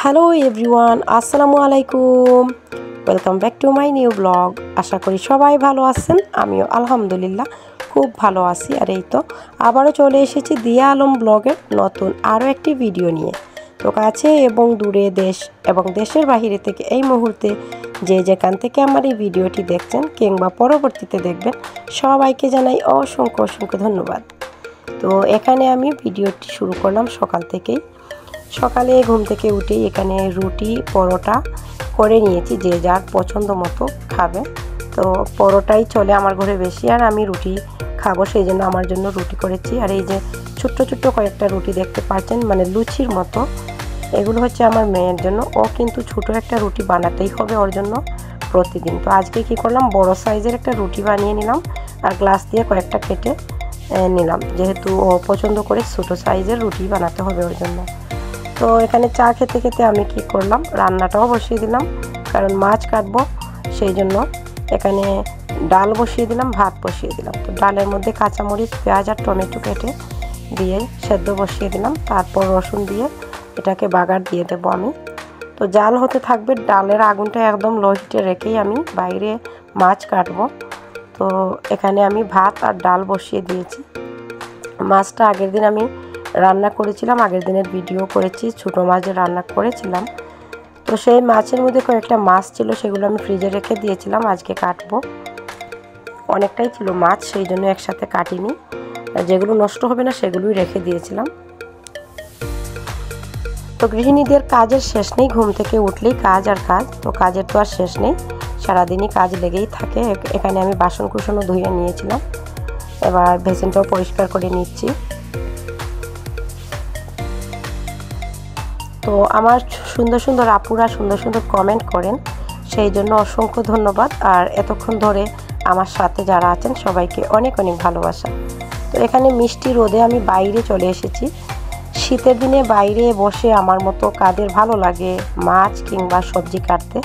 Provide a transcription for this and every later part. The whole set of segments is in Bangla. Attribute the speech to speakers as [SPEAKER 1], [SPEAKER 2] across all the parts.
[SPEAKER 1] হ্যালো এভরিওয়ান, আসসালামু আলাইকুম। Welcome back to my new blog. আশা করি সবাই ভালো আছেন, আমিও আলহামদুলিল্লাহ খুব ভালো আছি। আর এই তো আবারও চলে এসেছি দিয়া আলম ব্লগের নতুন আরও একটি ভিডিও নিয়ে। তো কাছে এবং দূরে, দেশ এবং দেশের বাহিরে থেকে এই মুহূর্তে যে যেখান থেকে আমার এই ভিডিওটি দেখছেন কিংবা পরবর্তীতে দেখবেন, সবাইকে জানাই অসংখ্য অসংখ্য ধন্যবাদ। তো এখানে আমি ভিডিওটি শুরু করলাম সকাল থেকেই। সকালে ঘুম থেকে উঠেই এখানে রুটি পরোটা করে নিয়েছি, যে যার পছন্দ মতো খাবে। তো পরোটাই চলে আমার ঘরে বেশি, আর আমি রুটি খাবো, সেই জন্য আমার জন্য রুটি করেছি। আর এই যে ছোট্ট ছোট্ট কয়েকটা রুটি দেখতে পাচ্ছেন, মানে লুচির মতো, এগুলো হচ্ছে আমার মেয়ের জন্য। ও কিন্তু ছোটো একটা রুটি বানাতেই হবে ওর জন্য প্রতিদিন। তো আজকে কি করলাম, বড় সাইজের একটা রুটি বানিয়ে নিলাম আর গ্লাস দিয়ে কয়েকটা কেটে নিলাম, যেহেতু ও পছন্দ করে ছোটো সাইজের রুটি বানাতে হবে ওর জন্য। তো এখানে চা খেতে খেতে আমি কি করলাম, রান্নাটাও বসিয়ে দিলাম, কারণ মাছ কাটবো সেই জন্য। এখানে ডাল বসিয়ে দিলাম, ভাত বসিয়ে দিলাম। তো ডালের মধ্যে কাঁচামরিচ, পেঁয়াজ আর টমেটো কেটে দিয়ে সেদ্ধ বসিয়ে দিলাম, তারপর রসুন দিয়ে এটাকে বাগার দিয়ে দেবো আমি। তো জাল হতে থাকবে, ডালের আগুনটা একদম লো হিটে রেখেই আমি বাইরে মাছ কাটবো। তো এখানে আমি ভাত আর ডাল বসিয়ে দিয়েছি। মাছটা আগের দিন আমি রান্না করেছিলাম, আগের দিনের ভিডিও করেছি, ছোটো মাছের রান্না করেছিলাম। তো সেই মাছের মধ্যে কয়েকটা মাছ ছিল, সেগুলো আমি ফ্রিজে রেখে দিয়েছিলাম, আজকে কাটবো। অনেকটাই ছিল মাছ, সেই জন্য একসাথে কাটিনি, যেগুলো নষ্ট হবে না সেগুলোই রেখে দিয়েছিলাম। তো গৃহিণীদের কাজের শেষ নেই, ঘুম থেকে উঠলেই কাজ আর কাজ। তো কাজের তো আর শেষ নেই, সারাদিনই কাজ লেগেই থাকে। এখানে আমি বাসন কুসনও ধুয়ে নিয়েছিলাম, এবার বেসিনটাও পরিষ্কার করে নিচ্ছি। তো আমার সুন্দর সুন্দর আপুরা সুন্দর সুন্দর কমেন্ট করেন, সেই জন্য অসংখ্য ধন্যবাদ। আর এতক্ষণ ধরে আমার সাথে যারা আছেন সবাইকে অনেক অনেক ভালোবাসা। তো এখানে মিষ্টি রোদে আমি বাইরে চলে এসেছি। শীতের দিনে বাইরে বসে আমার মতো কাদের ভালো লাগে মাছ কিংবা সবজি কাটতে।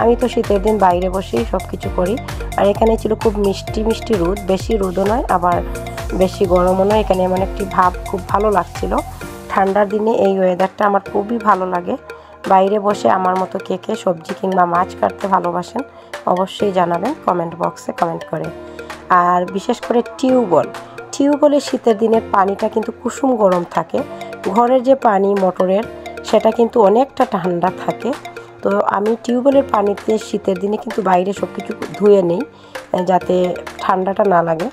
[SPEAKER 1] আমি তো শীতের দিন বাইরে বসেই সব কিছু করি। আর এখানে ছিল খুব মিষ্টি মিষ্টি রোদ, বেশি রোদও নয় আবার বেশি গরমও নয়। এখানে এমন একটি ভাব, খুব ভালো লাগছিল। ঠান্ডার দিনে এই ওয়েদারটা আমার খুবই ভালো লাগে। বাইরে বসে আমার মতো কে কে সবজি কিংবা মাছ কাটতে ভালোবাসেন অবশ্যই জানাবেন কমেন্ট বক্সে কমেন্ট করে। আর বিশেষ করে টিউবওয়েলে শীতের দিনের পানিটা কিন্তু কুসুম গরম থাকে। ঘরের যে পানি মোটরের, সেটা কিন্তু অনেকটা ঠান্ডা থাকে। তো আমি টিউবওয়েলের পানিতে শীতের দিনে কিন্তু বাইরে সব কিছু ধুয়ে নেই, যাতে ঠান্ডাটা না লাগে।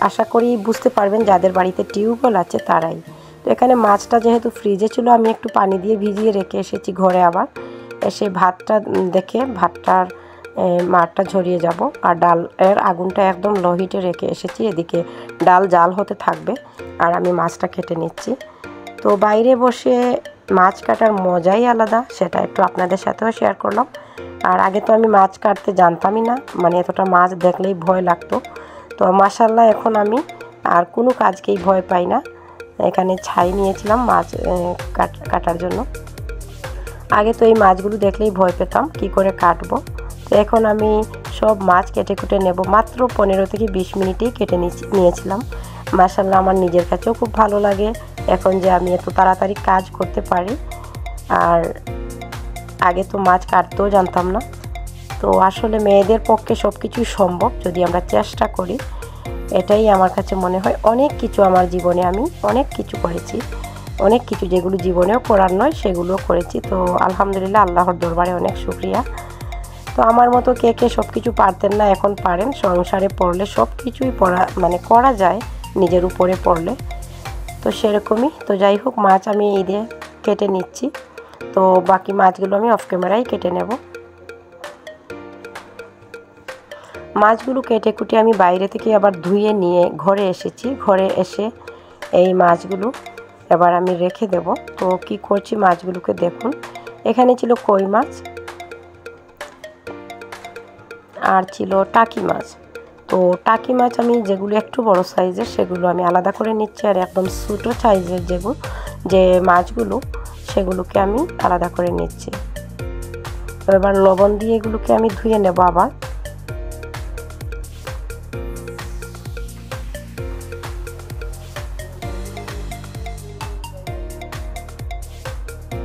[SPEAKER 1] আশা করি বুঝতে পারবেন যাদের বাড়িতে টিউবওয়েল আছে তারাই। তো এখানে মাছটা যেহেতু ফ্রিজে ছিল, আমি একটু পানি দিয়ে ভিজিয়ে রেখে এসেছি ঘরে। আবার এসে ভাতটা দেখে ভাতটার মারটা ঝরিয়ে যাব। আর ডালের আগুনটা একদম লো হিটে রেখে এসেছি, এদিকে ডাল জাল হতে থাকবে আর আমি মাছটা কেটে নিচ্ছি। তো বাইরে বসে মাছ কাটার মজাই আলাদা, সেটা একটু আপনাদের সাথেও শেয়ার করলাম। আর আগে তো আমি মাছ কাটতে জানতামই না, মানে এতটা মাছ দেখলেই ভয় লাগতো। তো মাশাআল্লাহ এখন আমি আর কোনো কাজকেই ভয় পাই না। এখানে ছাই নিয়েছিলাম মাছ কাটার জন্য। আগে তো এই মাছগুলো দেখলেই ভয় পেতাম, কি করে কাটবো। তো এখন আমি সব মাছ কেটে কুটে নেব, মাত্র 15 থেকে 20 মিনিটেই কেটে নিয়েছিলাম। মাশাআল্লাহ আমার নিজের কাছেও খুব ভালো লাগে এখন যে আমি এত তাড়াতাড়ি কাজ করতে পারি। আর আগে তো মাছ কাটতেও জানতাম না। তো আসলে মেয়েদের পক্ষে সব কিছুই সম্ভব যদি আমরা চেষ্টা করি, এটাই আমার কাছে মনে হয়। অনেক কিছু আমার জীবনে আমি অনেক কিছু করেছি, অনেক কিছু যেগুলো জীবনেও করার নয় সেগুলোও করেছি। তো আলহামদুলিল্লাহ, আল্লাহর দরবারে অনেক শুকরিয়া। তো আমার মতো কে কে সব কিছু পারতেন না, এখন পারেন। সংসারে পড়লে সব কিছুই করা যায় নিজের উপরে পড়লে। তো সেরকমই। তো যাই হোক, মাছ আমি ঈদে কেটে নিচ্ছি। তো বাকি মাছগুলো আমি অফ ক্যামেরায় কেটে নেব। মাছগুলো কেটে কুটে আমি বাইরে থেকে আবার ধুয়ে নিয়ে ঘরে এসেছি। ঘরে এসে এই মাছগুলো এবার আমি রেখে দেব। তো কি করছি মাছগুলোকে দেখুন। এখানে ছিল কই মাছ আর ছিল টাকি মাছ। তো টাকি মাছ আমি যেগুলো একটু বড় সাইজের সেগুলো আমি আলাদা করে নিচ্ছি, আর একদম ছোটো সাইজের যে মাছগুলো সেগুলোকে আমি আলাদা করে নিচ্ছি। তো এবার লবণ দিয়ে এগুলোকে আমি ধুয়ে নেব আবার।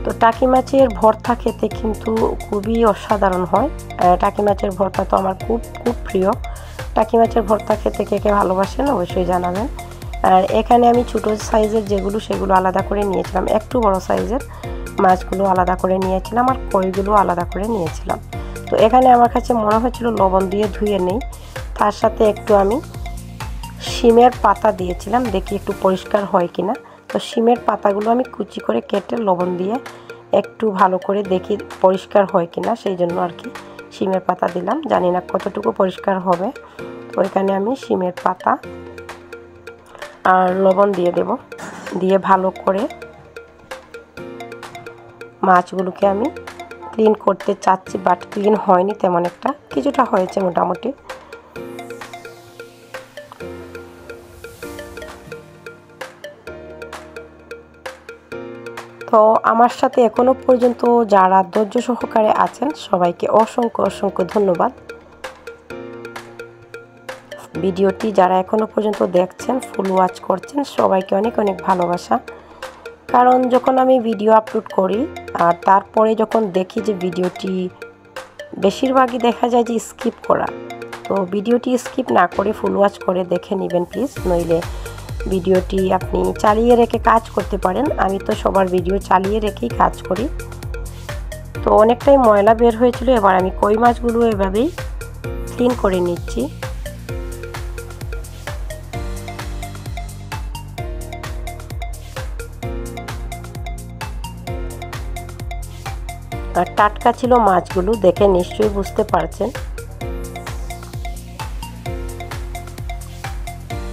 [SPEAKER 1] তো টাকি মাছের ভর্তা খেতে কিন্তু খুবই অসাধারণ হয়। টাকি মাছের ভর্তা তো আমার খুব খুব প্রিয়। টাকি মাছের ভর্তা খেতে কে কে ভালোবাসেন অবশ্যই জানাবেন। আর এখানে আমি ছোটো সাইজের যেগুলো সেগুলো আলাদা করে নিয়েছিলাম, একটু বড় সাইজের মাছগুলো আলাদা করে নিয়েছিলাম, আর কইগুলো আলাদা করে নিয়েছিলাম। তো এখানে আমার কাছে মনে হচ্ছিল লবণ দিয়ে ধুয়ে নেই, তার সাথে একটু আমি শিমের পাতা দিয়েছিলাম, দেখি একটু পরিষ্কার হয় কিনা। তো শিমের পাতাগুলো আমি কুচি করে কেটে লবণ দিয়ে একটু ভালো করে দেখি পরিষ্কার হয় কিনা, সেই জন্য আর কি শিমের পাতা দিলাম। জানি না কতটুকু পরিষ্কার হবে। তো এখানে আমি শিমের পাতা আর লবণ দিয়ে দেব, দিয়ে ভালো করে মাছগুলোকে আমি ক্লিন করতে চাচ্ছি, বাট ক্লিন হয়নি তেমন একটা, কিছুটা হয়েছে মোটামুটি। তো আমার সাথে এখনো পর্যন্ত যারা ধৈর্য সহকারে আছেন সবাইকে অসংখ্য অসংখ্য ধন্যবাদ। ভিডিওটি যারা এখনো পর্যন্ত দেখছেন, ফুল ওয়াচ করছেন, সবাইকে অনেক অনেক ভালোবাসা। কারণ যখন আমি ভিডিও আপলোড করি আর তারপরে যখন দেখি যে ভিডিওটি বেশিরভাগই দেখা যায় যে স্কিপ করা, তো ভিডিওটি স্কিপ না করে ফুল ওয়াচ করে দেখে নেবেন প্লিজ, নইলে ভিডিওটি আপনি চালিয়ে রেখে কাজ করতে পারেন। আমি তো সবার ভিডিও চালিয়ে রেখেই কাজ করি। তো অনেকটাই ময়লা বের হয়েছিল, এবার আমি কই মাছগুলো এভাবেই ক্লিন করে নিচ্ছি। আর টাটকা ছিল মাছগুলো, দেখে নিশ্চয়ই বুঝতে পারছেন।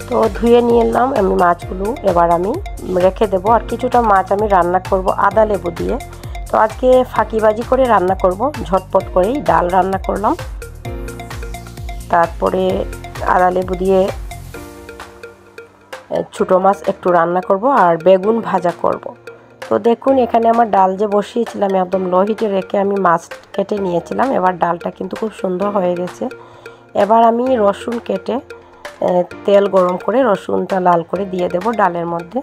[SPEAKER 1] তো ধুয়ে নিয়ে এলাম আমি মাছগুলো, এবার আমি রেখে দেব। আর কিছুটা মাছ আমি রান্না করব আদা লেবু দিয়ে। তো আজকে ফাঁকিবাজি করে রান্না করব, ঝটপট করেই ডাল রান্না করলাম, তারপরে আদা লেবু দিয়ে ছোটো মাছ একটু রান্না করব আর বেগুন ভাজা করব। তো দেখুন এখানে আমার ডাল যে বসিয়েছিলাম একদম লো হিটে রেখে আমি মাছ কেটে নিয়েছিলাম, এবার ডালটা কিন্তু খুব সুন্দর হয়ে গেছে। এবার আমি রসুন কেটে তেল গরম করে রসুনটা লাল করে দিয়ে দেব ডালের মধ্যে।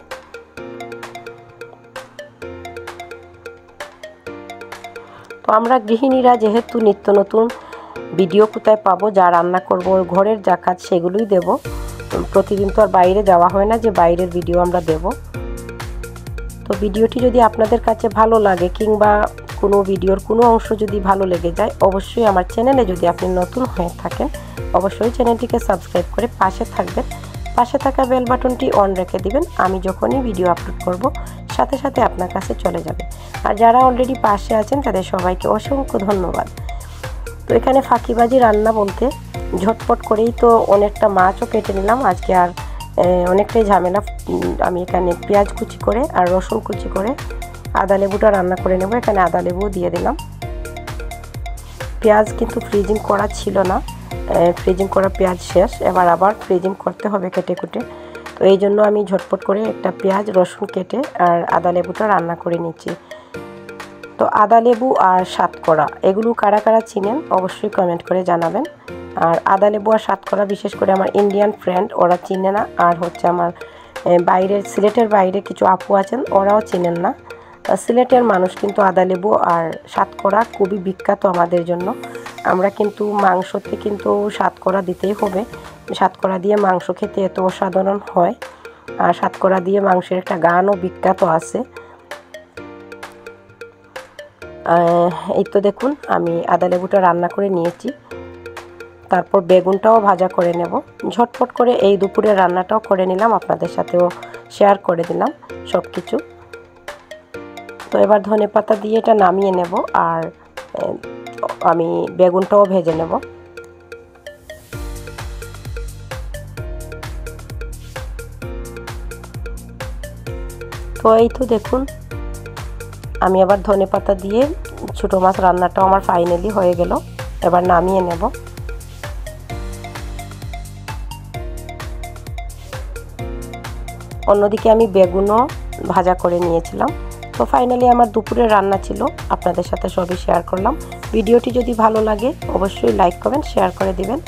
[SPEAKER 1] তো আমরা গৃহিণীরা যেহেতু নিত্য নতুন ভিডিও কোথায় পাবো, যা রান্না করব ঘরের যা কাজ সেগুলোই দেব। প্রতিদিন তো আর বাইরে যাওয়া হয় না যে বাইরের ভিডিও আমরা দেব। তো ভিডিওটি যদি আপনাদের কাছে ভালো লাগে কিংবা কোনো ভিডিওর কোনো অংশ যদি ভালো লেগে যায়, অবশ্যই আমার চ্যানেলে যদি আপনি নতুন হয়ে থাকেন অবশ্যই চ্যানেলটিকে সাবস্ক্রাইব করে পাশে থাকবেন। পাশে থাকা বেল বাটনটি অন রেখে দিবেন, আমি যখনই ভিডিও আপলোড করব সাথে সাথে আপনার কাছে চলে যাবে। আর যারা অলরেডি পাশে আছেন তাদের সবাইকে অসংখ্য ধন্যবাদ। তো এখানে ফাঁকিবাজি রান্না বলতে ঝটপট করেই তো অনেকটা মাছও কেটে নিলাম আজকে, আর অনেকটাই ঝামেলা। আমি এখানে পেঁয়াজ কুচি করে আর রসুন কুচি করে আদা লেবুটা রান্না করে নেব। এখানে আদা লেবুও দিয়ে দিলাম। পেঁয়াজ কিন্তু ফ্রিজিং করা ছিল না, ফ্রিজিং করা পেঁয়াজ শেষ, এবার আবার ফ্রিজিং করতে হবে কেটে কুটে। তো এই জন্য আমি ঝটপট করে একটা পেঁয়াজ রসুন কেটে আর আদা লেবুটা রান্না করে নিচ্ছি। তো আদা লেবু আর সাতকরা এগুলো কারা কারা চিনেন অবশ্যই কমেন্ট করে জানাবেন। আর আদা লেবু আর সাতকরা বিশেষ করে আমার ইন্ডিয়ান ফ্রেন্ড ওরা চিনে না, আর হচ্ছে আমার বাইরের সিলেটের বাইরে কিছু আপু আছেন ওরাও চিনেন না। সিলেটের মানুষ কিন্তু আদা লেবু আর সাতকরা খুবই বিখ্যাত আমাদের জন্য। আমরা কিন্তু মাংসতে কিন্তু সাতকরা দিতেই হবে, সাতকরা দিয়ে মাংস খেতে এত অসাধারণ হয়। আর সাতকরা দিয়ে মাংসের একটা গানও বিখ্যাত আছে। এই তো দেখুন আমি আদা লেবুটা রান্না করে নিয়েছি, তারপর বেগুনটাও ভাজা করে নেব। ঝটপট করে এই দুপুরের রান্নাটাও করে নিলাম, আপনাদের সাথেও শেয়ার করে দিলাম সব কিছু। তো এবার ধনেপাতা দিয়ে এটা নামিয়ে নেব, আর আমি বেগুনটাও ভেজে নেব। তো এই তো দেখুন আমি আবার ধনেপাতা দিয়ে ছোটো মাছ রান্নাটাও আমার ফাইনালি হয়ে গেল, এবার নামিয়ে নেব। অন্যদিকে আমি বেগুনও ভাজা করে নিয়েছিলাম। তো ফাইনালি আমার দুপুরের রান্না ছিল, আপনাদের সাথে সবই শেয়ার করলাম। ভিডিওটি যদি ভালো লাগে অবশ্যই লাইক কমেন্ট শেয়ার করে দিবেন।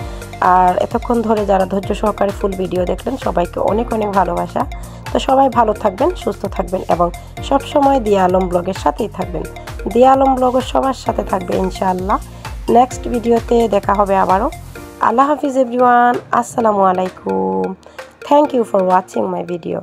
[SPEAKER 1] আর এতক্ষণ ধরে যারা ধৈর্য সহকারে ফুল ভিডিও দেখলেন সবাইকে অনেক অনেক ভালোবাসা। তো সবাই ভালো থাকবেন, সুস্থ থাকবেন এবং সব সময় দিয়া আলম ব্লগের সাথেই থাকবেন। দিয়া আলম ব্লগের সবার সাথে থাকবে ইনশাআল্লাহ। নেক্সট ভিডিওতে দেখা হবে আবারও। আল্লাহ হাফিজ এভরিওয়ান। আসসালামু আলাইকুম। Thank you for watching my video.